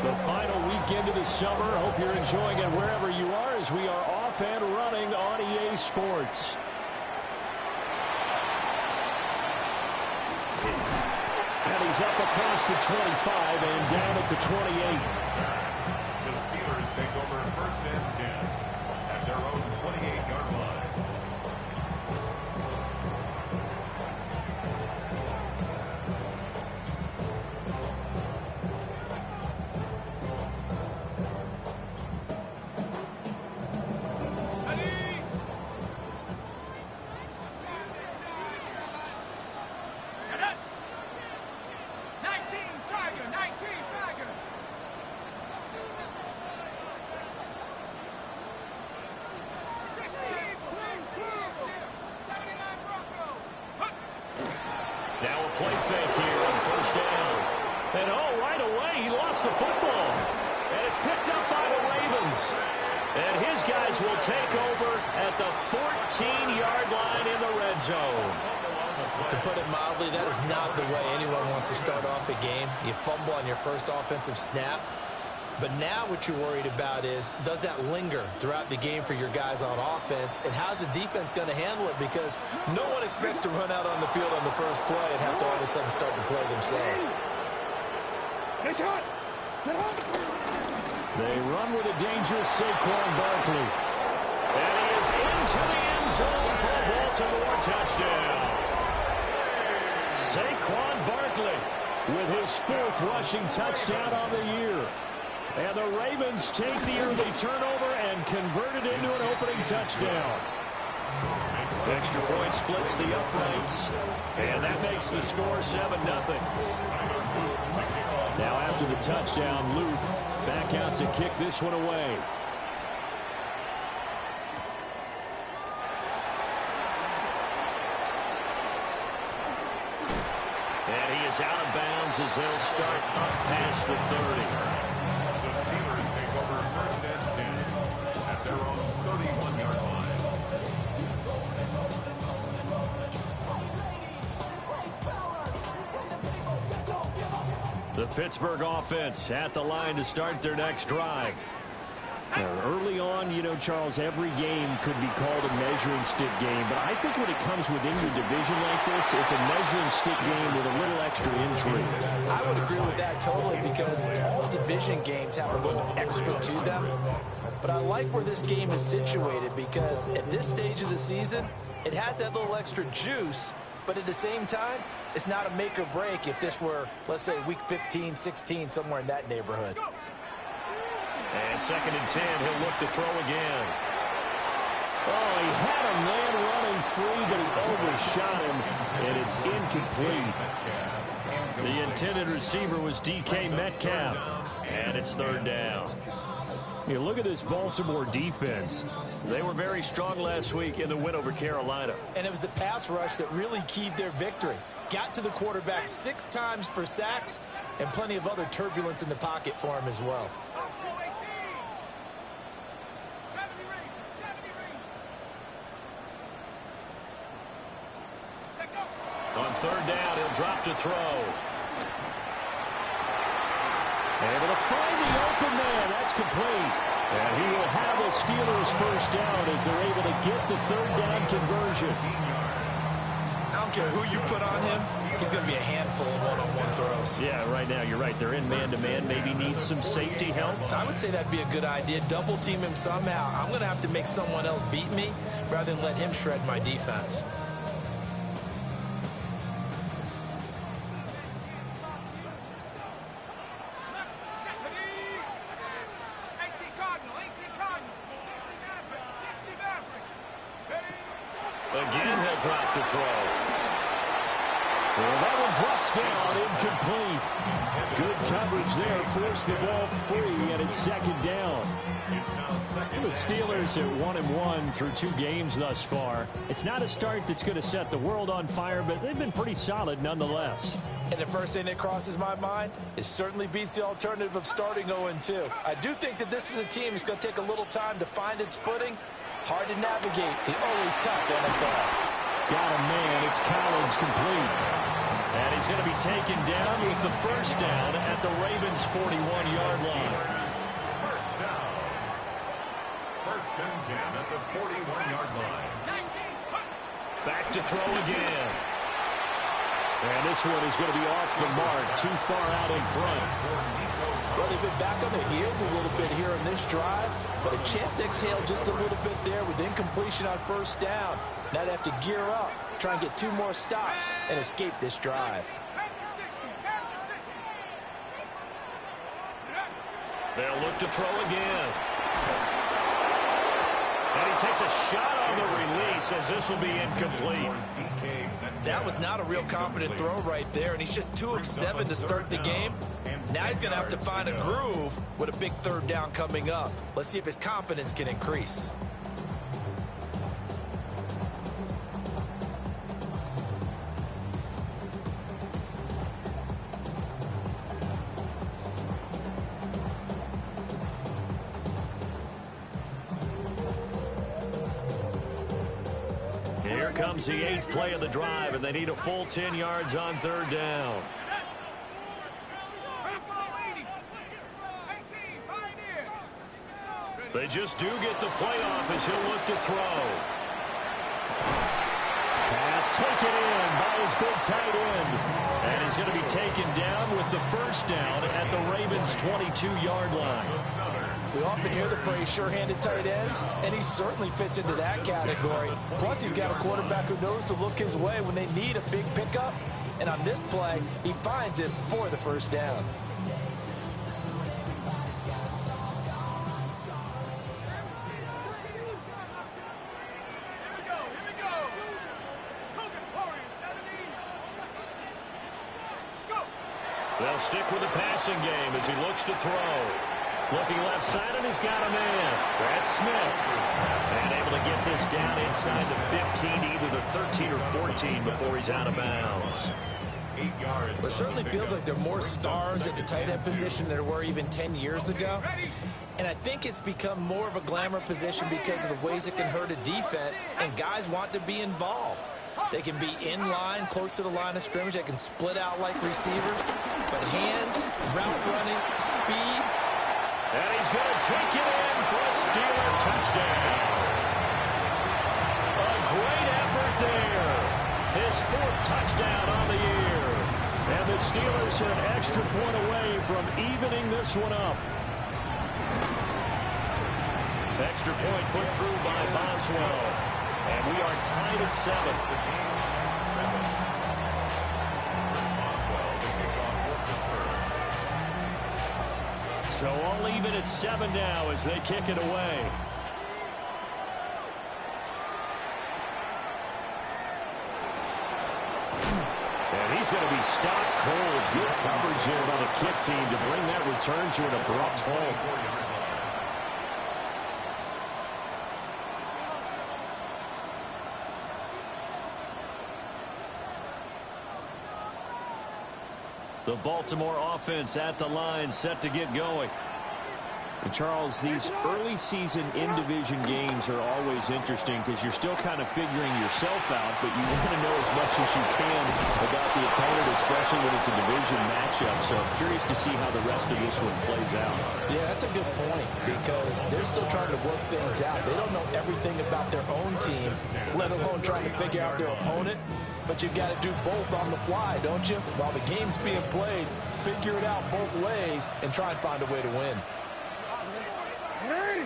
The final weekend of the summer. Hope you're enjoying it wherever you are as we are off and running on EA Sports. And he's up across the 25 and down at the 28. The Steelers take over first and 10 at their own 28-yard line. Play fake here on first down. And right away, he lost the football. And it's picked up by the Ravens. And his guys will take over at the 14-yard line in the red zone. To put it mildly, that is not the way anyone wants to start off a game. You fumble on your first offensive snap. But now what you're worried about is, does that linger throughout the game for your guys on offense? And how's the defense going to handle it? Because no one expects to run out on the field on the first play and have to all of a sudden start to play themselves. They run with a dangerous Saquon Barkley. And he is into the end zone for a Baltimore touchdown. Saquon Barkley with his 4th rushing touchdown on the year. And the Ravens take the early turnover and convert it into an opening touchdown. Extra point splits the uprights, and that makes the score 7-0. Now after the touchdown, Luke back out to kick this one away. And he is out of bounds as they'll start up past the 30. At their own 31-yard line. The Pittsburgh offense at the line to start their next drive. Early on, you know, Charles, every game could be called a measuring stick game, but I think when it comes within your division like this, it's a measuring stick game with a little extra intrigue. I would agree with that totally, because all division games have a little extra to them. But I like where this game is situated, because at this stage of the season, it has that little extra juice, but at the same time, it's not a make or break if this were, let's say, week 15, 16, somewhere in that neighborhood. And 2nd and 10, he'll look to throw again. Oh, he had a man running free, but he overshot him, and it's incomplete. The intended receiver was DK Metcalf, and it's 3rd down. You look at this Baltimore defense. They were very strong last week in the win over Carolina. And it was the pass rush that really keyed their victory. Got to the quarterback 6 times for sacks, and plenty of other turbulence in the pocket for him as well. On 3rd down, he'll drop to throw. Able to find the open man. That's complete. And he will have the Steelers' first down as they're able to get the 3rd down conversion. I don't care who you put on him. He's going to be a handful of one-on-one throws. Yeah, right now, you're right. They're in man-to-man. Maybe needs some safety help. I would say that'd be a good idea. Double team him somehow. I'm going to have to make someone else beat me rather than let him shred my defense. Again, he'll drop to throw. Well, that one drops down, incomplete. Good coverage there, forced the ball free, and it's 2nd down. The Steelers at 1-1 through 2 games thus far. It's not a start that's going to set the world on fire, but they've been pretty solid nonetheless. And the first thing that crosses my mind, it certainly beats the alternative of starting 0-2. I do think that this is a team that's going to take a little time to find its footing. Hard to navigate the always tough NFL. Got a man. It's Collins complete. And he's going to be taken down with the first down at the Ravens' 41-yard line. First down. First and 10 at the 41-yard line. Back to throw again. And this one is going to be off the mark, too far out in front. Well, they've been back on their heels a little bit here in this drive, but a chance to exhale just a little bit there with incompletion on first down. Now they have to gear up, try and get 2 more stops, and escape this drive. They'll look to throw again. And he takes a shot on the release as this will be incomplete. That was not a real confident throw right there, and he's just 2 of 7 to start the game. Now he's going to have to find a groove with a big third down coming up. Let's see if his confidence can increase. Here comes the 8th play of the drive, and they need a full 10 yards on third down. They just do get the playoff as he'll look to throw. Pass taken in by his big tight end. And he's going to be taken down with the first down at the Ravens' 22-yard line. We often hear the phrase sure-handed tight ends, and he certainly fits into that category. Plus, he's got a quarterback who knows to look his way when they need a big pickup. And on this play, he finds it for the first down. They'll stick with the passing game as he looks to throw. Looking left side, and he's got a man. That's Smith. And able to get this down inside the 15, either the 13 or 14 before he's out of bounds. 8 yards. But it certainly feels like there are more stars at the tight end position than there were even 10 years ago. And I think it's become more of a glamour position because of the ways it can hurt a defense, and guys want to be involved. They can be in line, close to the line of scrimmage. They can split out like receivers. But hands, route running, speed. And he's going to take it in for a Steeler touchdown. A great effort there. His 4th touchdown on the year. And the Steelers an extra point away from evening this one up. Extra point put through by Boswell. And we are tied at 7. So all even at 7 now as they kick it away. And he's going to be stopped cold. Good coverage here by the kick team to bring that return to an abrupt halt. The Baltimore offense at the line, set to get going. And Charles, these early season in-division games are always interesting because you're still kind of figuring yourself out, but you want to know as much as you can about the opponent, especially when it's a division matchup. So I'm curious to see how the rest of this one plays out. Yeah, that's a good point because they're still trying to work things out. They don't know everything about their own team, let alone trying to figure out their opponent. But you've got to do both on the fly, don't you? While the game's being played, figure it out both ways and try and find a way to win. Ready!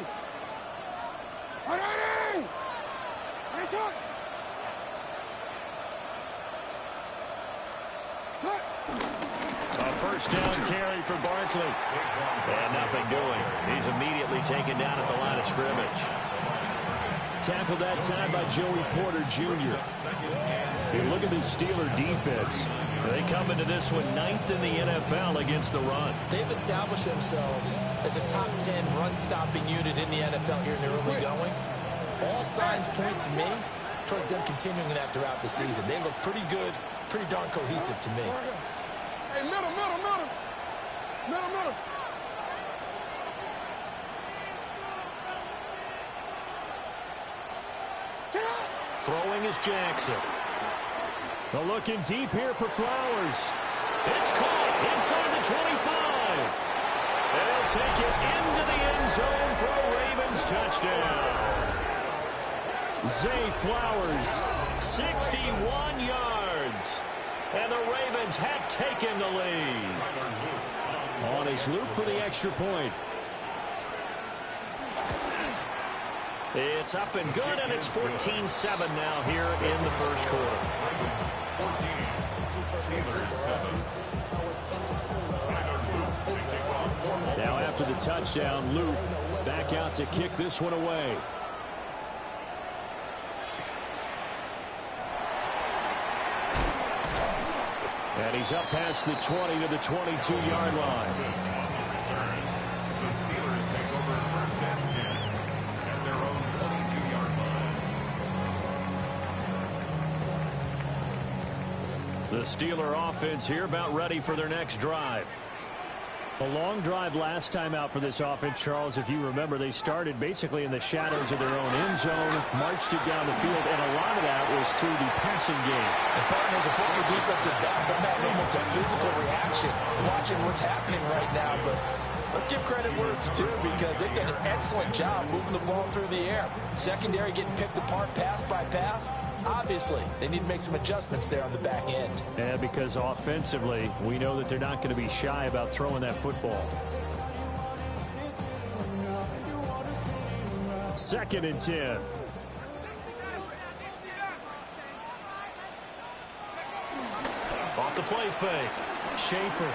Ready! Nice shot! A first down carry for Barkley. And nothing doing. He's immediately taken down at the line of scrimmage. Tackled that time by Joey Porter Jr. You look at the Steeler defense. They come into this one 9th in the NFL against the run. They've established themselves as a top 10 run-stopping unit in the NFL here in the early going. All signs point to me towards them continuing that throughout the season. They look pretty good, pretty darn cohesive to me. Hey, middle. Throwing is Jackson. Well, looking deep here for Flowers. It's caught inside the 25. And they'll take it into the end zone for a Ravens touchdown. Zay Flowers, 61 yards. And the Ravens have taken the lead. On his loop for the extra point. It's up and good, and it's 14-7 now here in the first quarter. 14, Steelers 7. Now after the touchdown, Luke back out to kick this one away. And he's up past the 20 to the 22-yard line. The Steelers take over first and 10 at their own 22-yard line. The Steeler offense here about ready for their next drive. A long drive last time out for this offense, Charles. If you remember, they started basically in the shadows of their own end zone, marched it down the field, and a lot of that was through the passing game. And partners, a former defensive back, I'm having almost a physical reaction watching what's happening right now. But let's give credit where it's due, because they've done an excellent job moving the ball through the air. Secondary getting picked apart pass by pass. Obviously, they need to make some adjustments there on the back end. And because offensively, we know that they're not going to be shy about throwing that football. 2nd and 10. Off the play fake. Schaefer.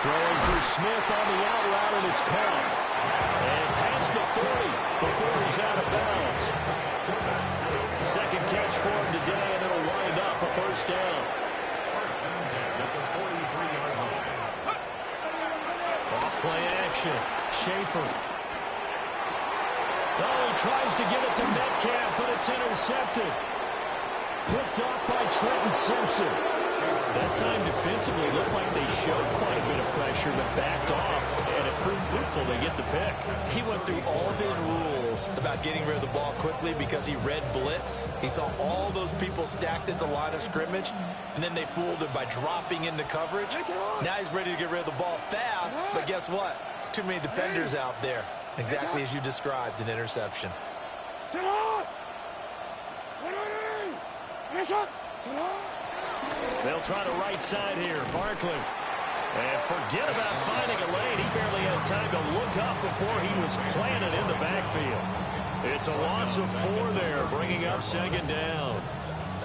Throwing for Smith on the out route, and it's caught. And past the 40 before he's out of bounds. Second catch for him today, and it'll wind up a first down. First and 10 at the 43-yard line. Off play action. Schaefer. Oh, he tries to give it to Metcalf, but it's intercepted. Picked off by Trenton Simpson. That time defensively looked like they showed quite a bit of pressure, but backed off, and it proved fruitful to get the pick. He went through all of his rules about getting rid of the ball quickly because he read blitz. He saw all those people stacked at the line of scrimmage, and then they fooled him by dropping into coverage. Now he's ready to get rid of the ball fast, but guess what? Too many defenders out there. Exactly as you described, an interception. They'll try the right side here. Barkley. And forget about finding a lane. He barely had time to look up before he was planted in the backfield. It's a loss of 4 there, bringing up 2nd down.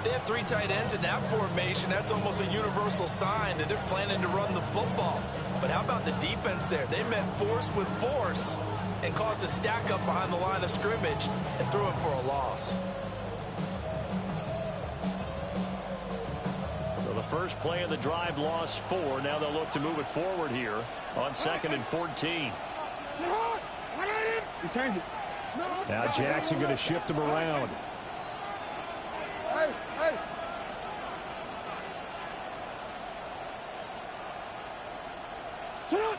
They have 3 tight ends in that formation. That's almost a universal sign that they're planning to run the football. But how about the defense there? They met force with force and caused a stack up behind the line of scrimmage and threw it for a loss. So the first play of the drive lost 4. Now they'll look to move it forward here on 2nd and 14. Now Jackson going to shift him around. Hey, hey.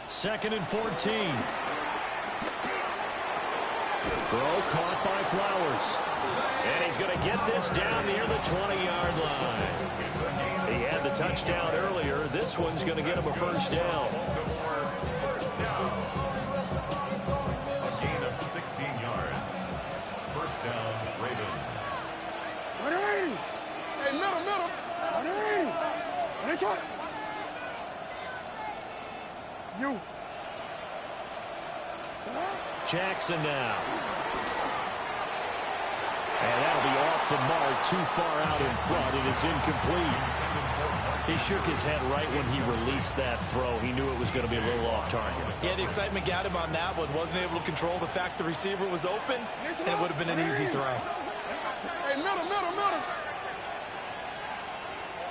2nd and 14. Throw caught by Flowers. And he's going to get this down near the 20-yard line. He had the touchdown earlier. This one's going to get him a first down. A gain of 16 yards. First down, Ravens. Hey, middle. You. Jackson now. And that'll be off the mark, too far out in front, and it's incomplete. He shook his head right when he released that throw. He knew it was going to be a little off target. Yeah, the excitement got him on that one. Wasn't able to control the fact the receiver was open, and it would have been an easy throw. Hey, middle.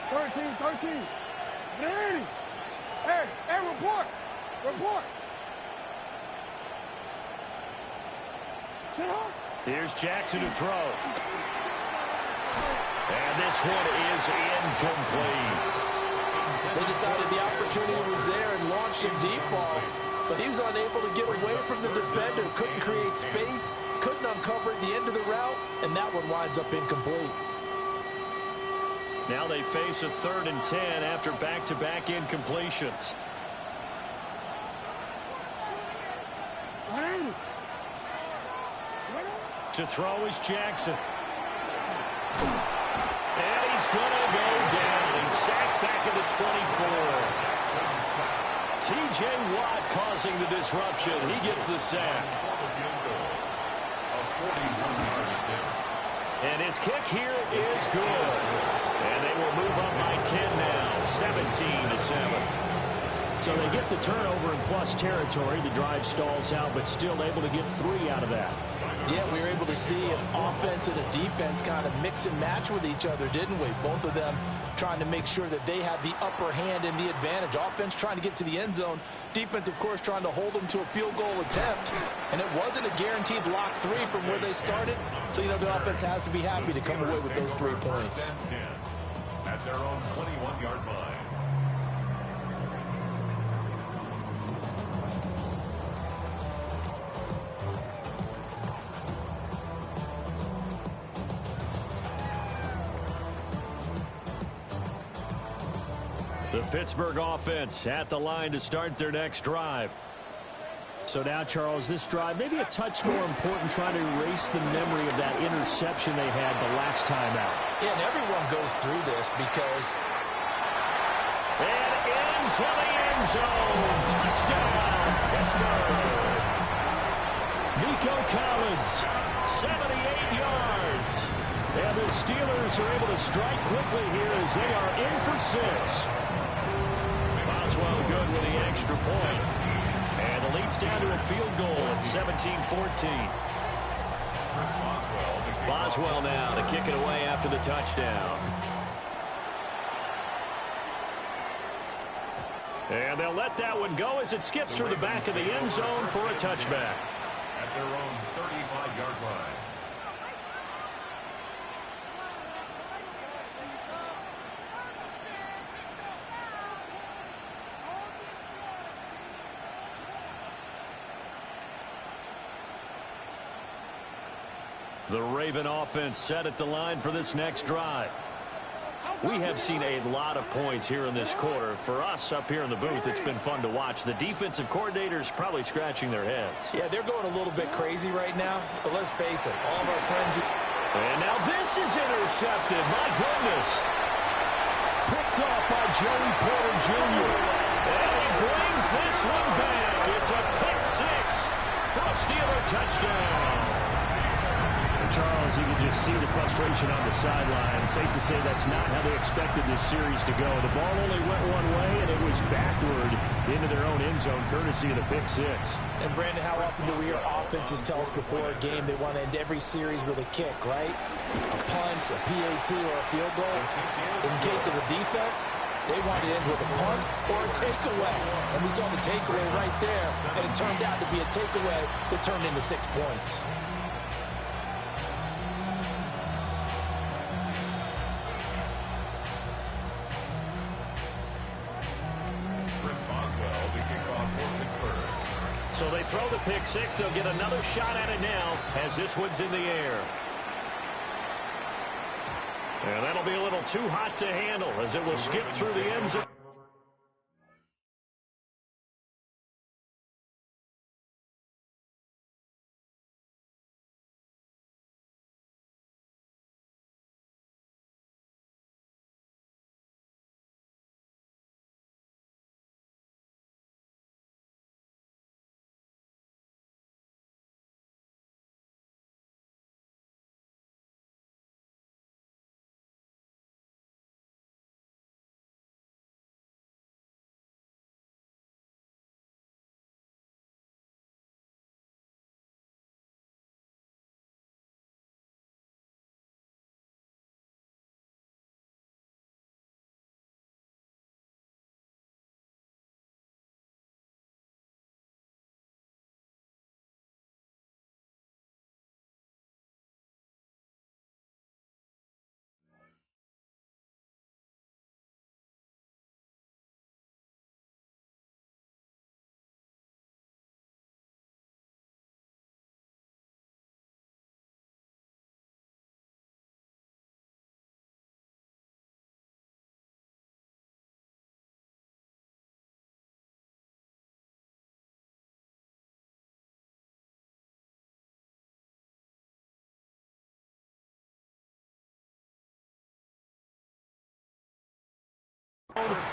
13. Hey, report. Sit up. Here's Jackson to throw. And this one is incomplete. They decided the opportunity was there and launched a deep ball, but he was unable to get away from the defender, couldn't create space, couldn't uncover at the end of the route, and that one winds up incomplete. Now they face a 3rd and 10 after back-to-back incompletions. To throw is Jackson. And he's going to go down. He's sacked back at the 24. T.J. Watt causing the disruption. He gets the sack. And his kick here is good. And they will move up by 10 now, 17-7. So they get the turnover in plus territory. The drive stalls out, but still able to get 3 out of that. Yeah, we were able to see an offense and a defense kind of mix and match with each other, didn't we? Both of them trying to make sure that they have the upper hand and the advantage. Offense trying to get to the end zone. Defense, of course, trying to hold them to a field goal attempt. And it wasn't a guaranteed lock 3 from where they started. So, you know, the offense has to be happy to come away with those 3 points. At their own 21-yard line. The Pittsburgh offense at the line to start their next drive. So now, Charles, this drive maybe a touch more important, trying to erase the memory of that interception they had the last time out. Yeah, and everyone goes through this because... And into the end zone. Touchdown, Pittsburgh. Nico Collins, 78 yards. And the Steelers are able to strike quickly here as they are in for 6. Boswell good with the extra point. And the lead's down to a field goal at 17-14. Boswell now to kick it away after the touchdown. And they'll let that one go as it skips through the back of the end zone for a touchback. At their own 35-yard line. The Raven offense set at the line for this next drive. We have seen a lot of points here in this quarter. For us up here in the booth, it's been fun to watch. The defensive coordinators probably scratching their heads. Yeah, they're going a little bit crazy right now. But let's face it, all of our friends... And now this is intercepted. My goodness. Picked off by Joey Porter Jr. And he brings this one back. It's a pick 6 for a Steeler touchdown. Charles, you can just see the frustration on the sideline. Safe to say that's not how they expected this series to go. The ball only went one way, and it was backward into their own end zone, courtesy of the pick 6. And, Brandon, how often do we hear offenses tell us before a game they want to end every series with a kick, right? A punt, a PAT, or a field goal. In case of a defense, they want to end with a punt or a takeaway. And we saw the takeaway right there, and it turned out to be a takeaway that turned into 6 points. So they throw the pick 6. They'll get another shot at it now as this one's in the air. And that'll be a little too hot to handle as it will skip through the end zone.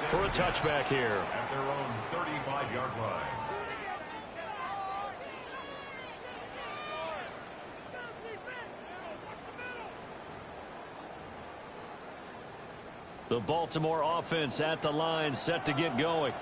For a touchback here. At their own 35-yard line. The Baltimore offense at the line, set to get going.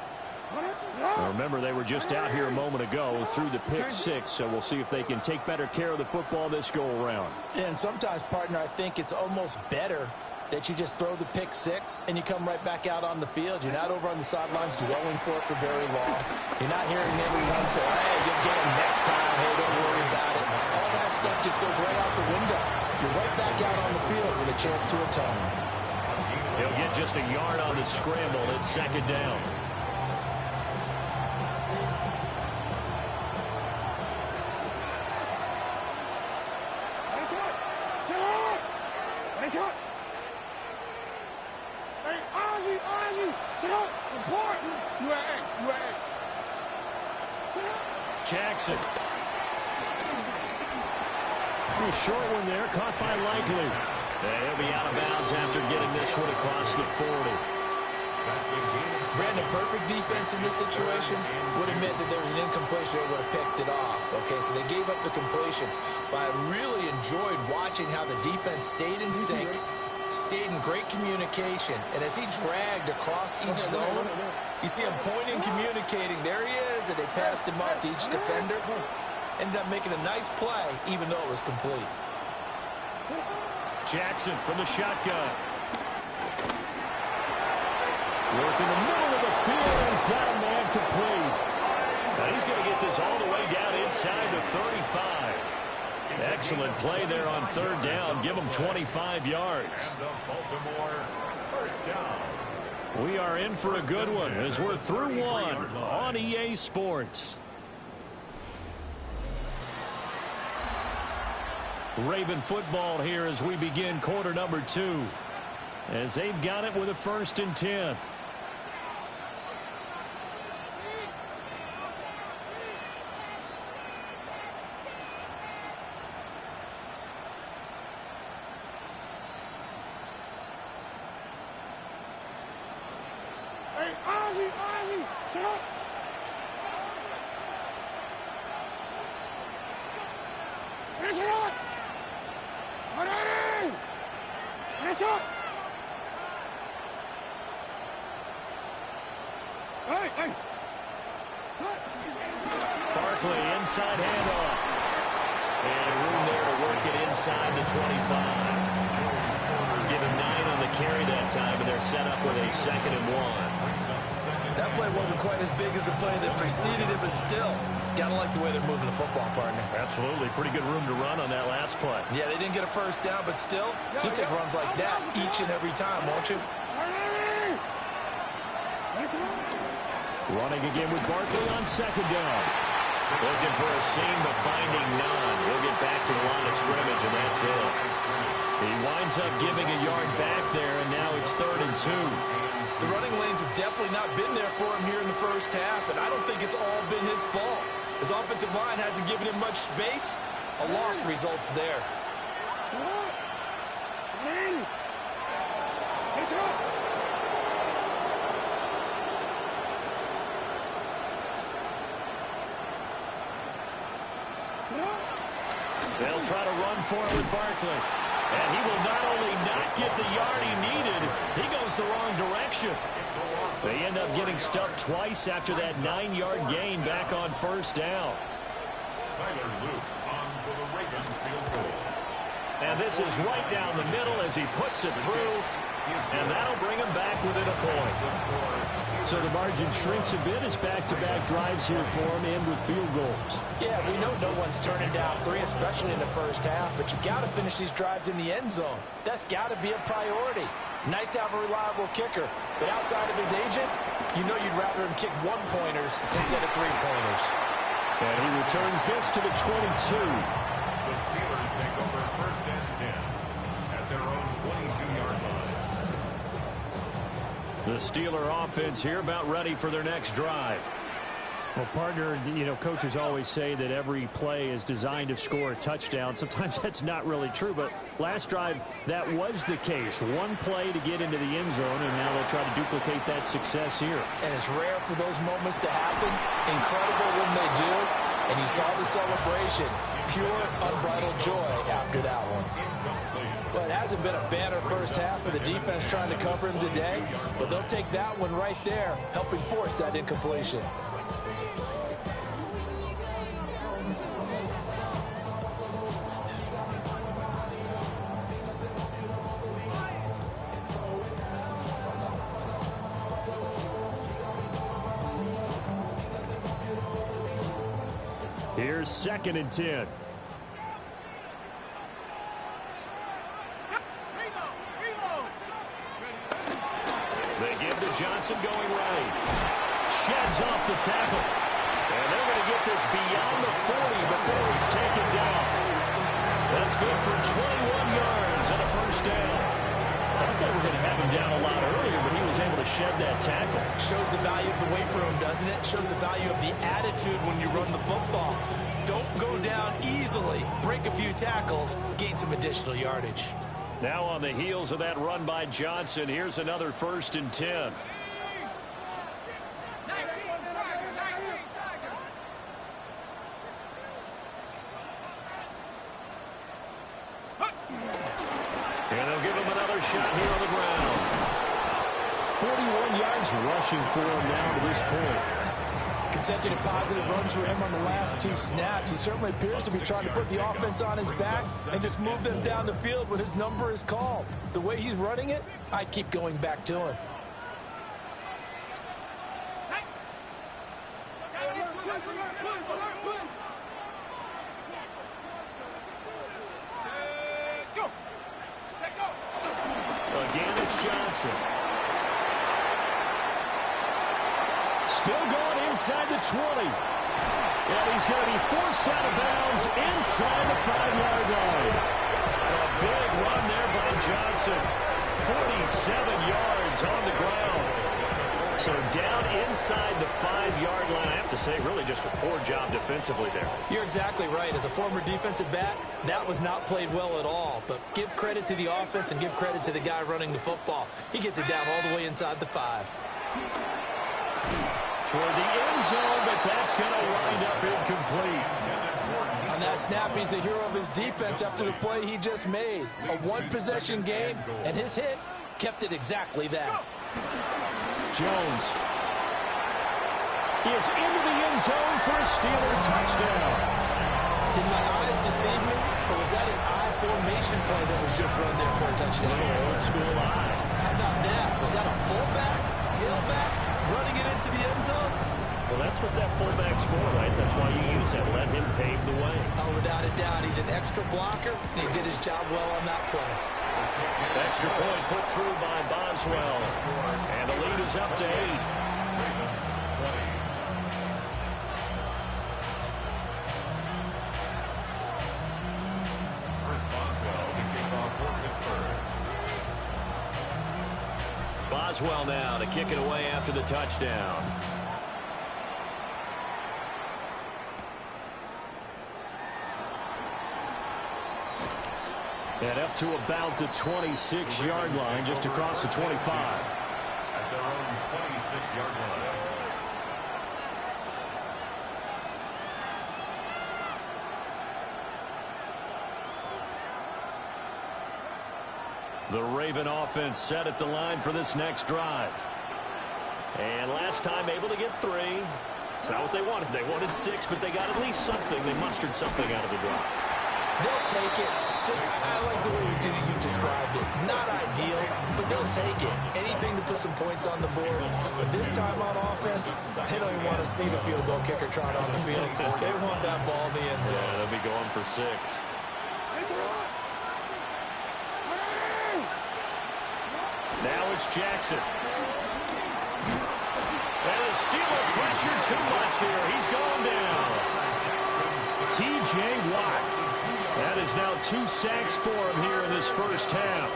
Remember, they were just out here a moment ago through the pick six, so we'll see if they can take better care of the football this go-around. Yeah, and sometimes, partner, I think it's almost better that you just throw the pick six and you come right back out on the field. You're not over on the sidelines dwelling for it for very long. You're not hearing everyone say, hey, you'll get him next time. Hey, don't worry about it. All that stuff just goes right out the window. You're right back out on the field with a chance to atone. He'll get just a yard on the scramble. It's second down. Jackson. A short one there, caught by Likely. He'll be out of bounds after getting this one across the 40. Brandon, perfect defense in this situation would have meant that there was an incompletion. They would have picked it off. Okay, so they gave up the completion. But I really enjoyed watching how the defense stayed in sync, stayed in great communication. And as he dragged across each zone, you see him pointing, communicating. There he is, and they passed him up to each defender. Ended up making a nice play, even though it was complete. Jackson from the shotgun. Working the middle of the field. He's got a man complete. Now he's going to get this all the way down inside the 35. Excellent play there on third down. Give him 25 yards. And the Baltimore first down. We are in for a good one as we're through one on EA Sports. Raven football here as we begin quarter number 2. As they've got it with a 1st and 10. Barkley, inside handoff. And room there to work it inside the 25. Give him 9 on the carry that time, and they're set up with a 2nd and 1. That play wasn't quite as big as the play that preceded it, but still, gotta like the way they're moving the football, partner. Absolutely. Pretty good room to run on that last play. Yeah, they didn't get a first down, but still, you'll take runs like that each and every time, won't you? Running again with Barkley on 2nd down. Looking for a seam, but finding none. He'll get back to the line of scrimmage, and that's it. He winds up giving a yard back there, and now it's 3rd and 2. The running lanes have definitely not been there for him here in the first half, and I don't think it's all been his fault. His offensive line hasn't given him much space. A loss results there. They'll try to run for it with Barkley. And he will not only not get the yard he needed, he goes the wrong direction. They end up getting stuck twice after that 9-yard gain back on 1st down. Tyler Luke on for the Ravens field goal. And this is right down the middle as he puts it through. And that'll bring him back within a point. So the margin shrinks a bit as back-to-back drives here for him and with field goals. Yeah, we know no one's turning down 3, especially in the first half, but you got to finish these drives in the end zone. That's got to be a priority. Nice to have a reliable kicker, but outside of his agent, you know you'd rather him kick 1-pointers instead of 3-pointers. And he returns this to the 22. The Steelers take over 1st and 10 at their own 22-yard line. The Steeler offense here about ready for their next drive. Well, partner, you know, coaches always say that every play is designed to score a touchdown. Sometimes that's not really true, but last drive, that was the case. One play to get into the end zone, and now they'll try to duplicate that success here. And it's rare for those moments to happen. Incredible when they do. And you saw the celebration. Pure, unbridled joy after that one. Well, it hasn't been a banner first half for the defense trying to cover him today, but they'll take that one right there, helping force that incompletion. Here's 2nd and 10. They give to Johnson going right. Sheds off the tackle. And they're going to get this beyond the 40 before it's taken down. That's good for 21 yards and a first down. Thought they were going to have him down a lot earlier, but he was able to shed that tackle. Shows the value of the weight room, doesn't it? Shows the value of the attitude when you run the football. Don't go down easily. Break a few tackles. Gain some additional yardage. Now on the heels of that run by Johnson, here's another 1st and 10. And they'll give him another shot here on the ground. 41 yards rushing for him now to this point. Consecutive positive runs for him on the last 2 snaps. He certainly appears to be trying to put the offense on his back and just move them down the field when his number is called. The way he's running it, I keep going back to him. Again, it's Johnson. Still going inside the 20. And he's going to be forced out of bounds inside the 5-yard line. A big run there by Johnson. 47 yards on the ground. So down inside the 5-yard line. I have to say, really just a poor job defensively there. You're exactly right. As a former defensive back, that was not played well at all. But give credit to the offense and give credit to the guy running the football. He gets it down all the way inside the 5. Toward the end zone, but that's going to wind up incomplete. On that snap, he's the hero of his defense after the play he just made. A one-possession game, and his hit kept it exactly that. Jones is into the end zone for a Steeler touchdown. Did my eyes deceive me, or was that an I formation play that was just run there for a touchdown? Old school eye. How about that? Was that a fullback, tailback, running it into the end zone? Well, that's what that fullback's for, right? That's why you use that. Let him pave the way. Oh, without a doubt. He's an extra blocker, and he did his job well on that play. Extra point put through by Boswell. And the lead is up to 8. Chris Boswell to kick off for Pittsburgh. Boswell now to kick it away after the touchdown. And up to about the 26-yard line, just across the 25. At their own 26-yard line. The Raven offense set at the line for this next drive. And last time able to get 3. It's not what they wanted. They wanted 6, but they got at least something. They mustered something out of the drive. They'll take it. I like the way you described it. Not ideal, but they'll take it. Anything to put some points on the board. But this time on offense, they don't even want to see the field goal kicker trot on the field. They want that ball in the end zone. Yeah, they'll be going for 6. Now it's Jackson. And the Steeler pressure too much here. He's going down. T.J. Watt. That is now 2 sacks for him here in this first half.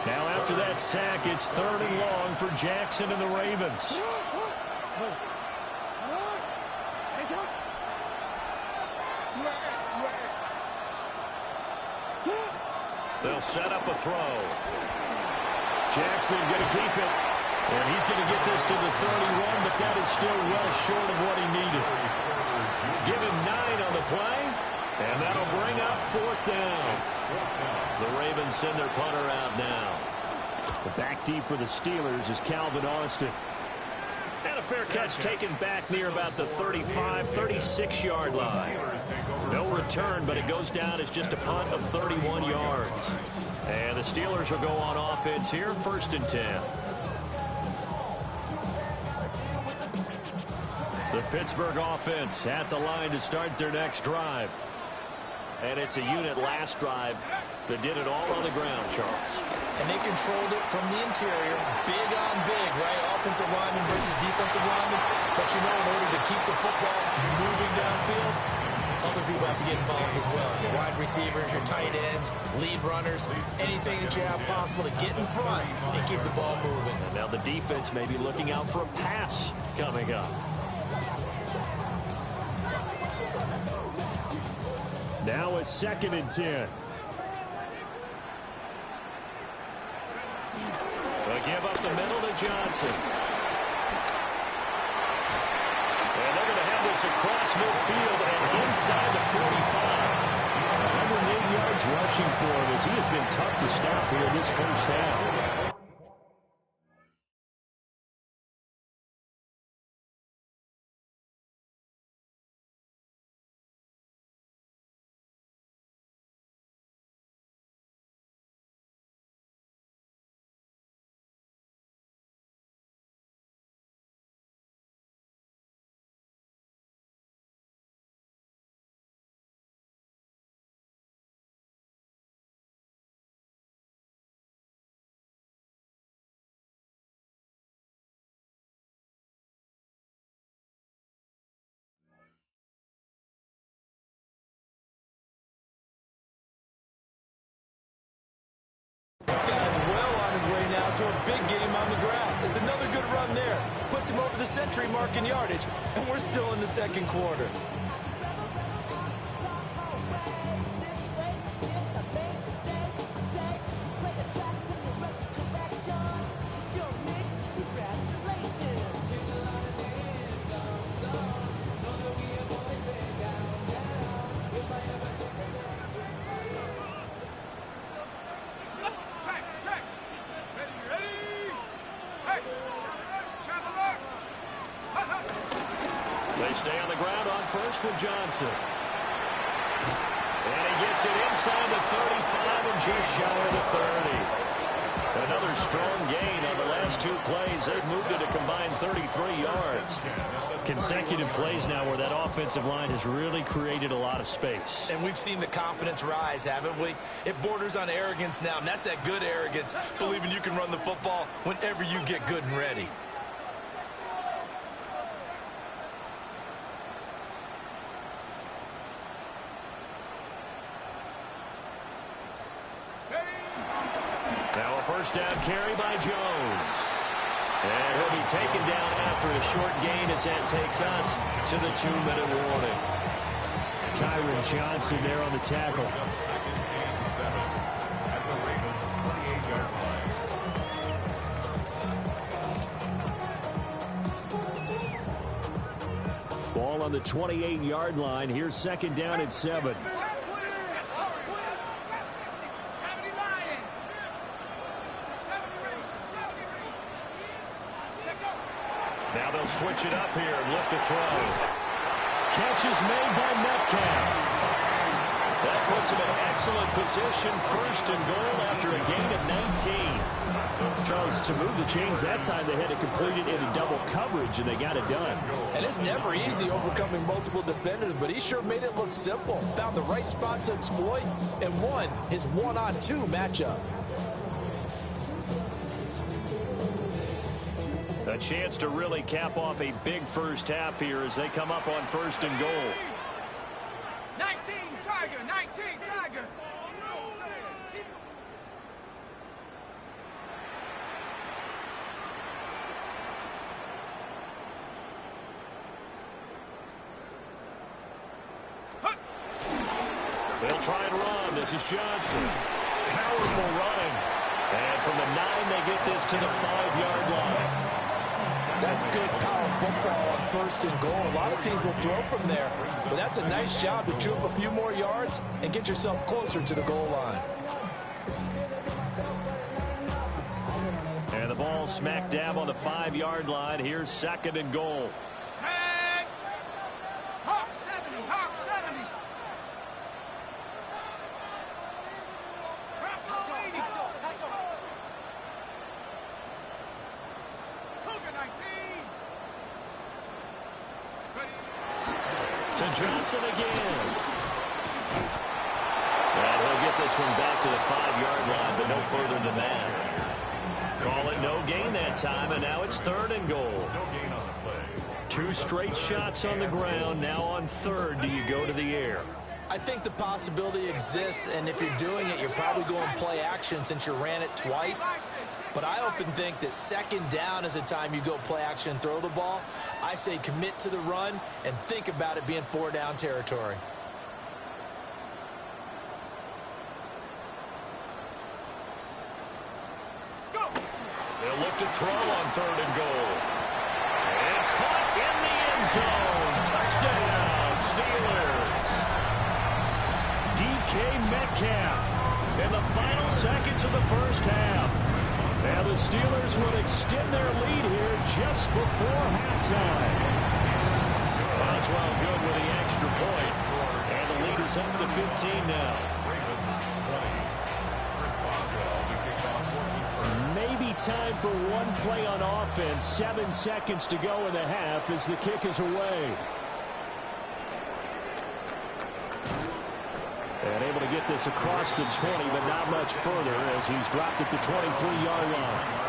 Now after that sack, it's 3rd and long for Jackson and the Ravens. They'll set up a throw. Jackson going to keep it. And he's going to get this to the 31, but that is still well short of what he needed. Give him 9 on the play, and that'll bring up 4th down. The Ravens send their punter out now. The back deep for the Steelers is Calvin Austin. And a fair catch taken back near about the 35, 36-yard line. No return, but it goes down as just a punt of 31 yards. And the Steelers will go on offense here, 1st and 10. The Pittsburgh offense at the line to start their next drive. And it's a unit last drive that did it all on the ground, Charles. And they controlled it from the interior, big on big, right? Offensive lineman versus defensive lineman. But you know, in order to keep the football moving downfield, other people have to get involved as well. Your wide receivers, your tight ends, lead runners, anything that you have possible to get in front and keep the ball moving. And now the defense may be looking out for a pass coming up. Now it's 2nd and 10. They'll give up the middle to Johnson. And they're going to have this across midfield and inside the 45. 108 yards rushing for him as he has been tough to stop here this first half. This guy's well on his way now to a big game on the ground. It's another good run there. Puts him over the century mark in yardage, and we're still in the 2nd quarter. They stay on the ground on 1st with Johnson. And he gets it inside the 35 and just shy of the 30. Another strong gain on the last 2 plays. They've moved it a combined 33 yards. Consecutive plays now where that offensive line has really created a lot of space. And we've seen the confidence rise, haven't we? It borders on arrogance now, and that's that good arrogance, believing you can run the football whenever you get good and ready. Now a 1st down carry by Jones. And he'll be taken down after a short gain as that takes us to the 2-minute warning. Tyron Johnson there on the tackle. Ball on the 28-yard line. Here's 2nd down and 7. Now they'll switch it up here and look to throw. Catch is made by Metcalf. That puts him in excellent position, 1st and goal after a gain of 19. Charles, to move the chains that time, they had to complete it in a double coverage, and they got it done. And it's never easy overcoming multiple defenders, but he sure made it look simple. Found the right spot to exploit and won his 1-on-2 matchup. A chance to really cap off a big first half here as they come up on 1st and goal. 19, Tiger, 19, Tiger. They'll try and run. This is Johnson. Powerful running. And from the 9, they get this to the 5-yard line. That's good power football on 1st and goal. A lot of teams will throw from there, but that's a nice job to troop a few more yards and get yourself closer to the goal line. And the ball smack dab on the 5-yard line. Here's 2nd and goal. Set. Hawk 70. Hawk 70. Drop to 80. Cougar 19. Ready. To Johnson again. And he'll get this one back to the 5-yard line, but no further than that. Call it no gain that time, and now it's 3rd and goal. No gain on the play. 2 straight shots on the ground. Now on 3rd, do you go to the air? I think the possibility exists, and if you're doing it, you're probably going play action since you ran it twice. But I often think that 2nd down is the time you go play action and throw the ball. I say commit to the run and think about it being 4-down territory. They'll look to throw on 3rd and goal. And caught in the end zone. Touchdown, Steelers. DK Metcalf in the final seconds of the 1st half. Now the Steelers will extend their lead here just before halftime. Boswell good with the extra point. And the lead is up to 15 now. Maybe time for one play on offense. 7 seconds to go in the half as the kick is away. And able to get this across the 20, but not much further as he's dropped it to 23-yard line.